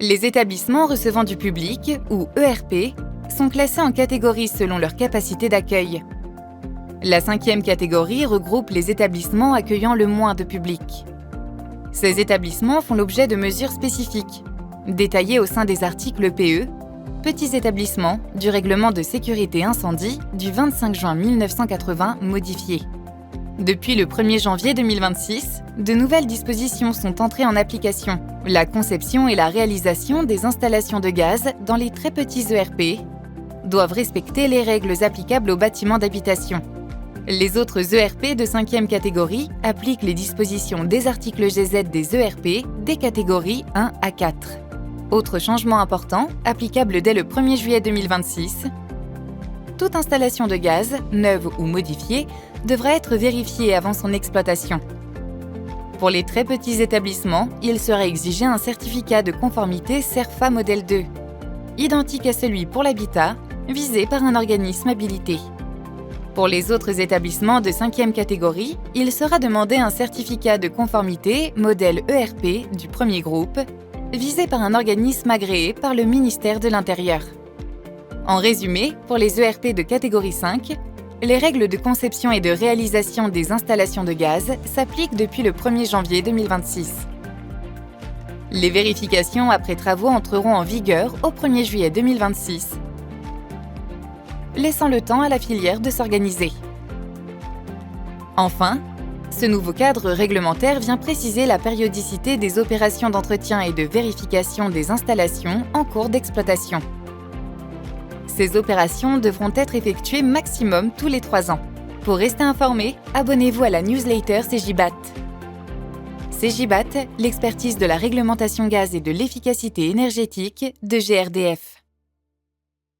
Les établissements recevant du public, ou ERP, sont classés en catégories selon leur capacité d'accueil. La 5e catégorie regroupe les établissements accueillant le moins de public. Ces établissements font l'objet de mesures spécifiques, détaillées au sein des articles PE, Petits établissements, du règlement de sécurité incendie du 25 juin 1980 modifié. Depuis le 1er janvier 2026, de nouvelles dispositions sont entrées en application. La conception et la réalisation des installations de gaz dans les très petits ERP doivent respecter les règles applicables aux bâtiments d'habitation. Les autres ERP de 5e catégorie appliquent les dispositions des articles GZ des ERP des catégories 1 à 4. Autre changement important, applicable dès le 1er juillet 2026, toute installation de gaz, neuve ou modifiée, devra être vérifiée avant son exploitation. Pour les très petits établissements, il sera exigé un certificat de conformité CERFA Modèle 2, identique à celui pour l'habitat, visé par un organisme habilité. Pour les autres établissements de 5e catégorie, il sera demandé un certificat de conformité modèle ERP du premier groupe, visé par un organisme agréé par le ministère de l'Intérieur. En résumé, pour les ERP de catégorie 5, les règles de conception et de réalisation des installations de gaz s'appliquent depuis le 1er janvier 2026. Les vérifications après travaux entreront en vigueur au 1er juillet 2026, laissant le temps à la filière de s'organiser. Enfin, ce nouveau cadre réglementaire vient préciser la périodicité des opérations d'entretien et de vérification des installations en cours d'exploitation. Ces opérations devront être effectuées maximum tous les 3 ans. Pour rester informé, abonnez-vous à la newsletter CJBAT. CJBAT, l'expertise de la réglementation gaz et de l'efficacité énergétique de GRDF.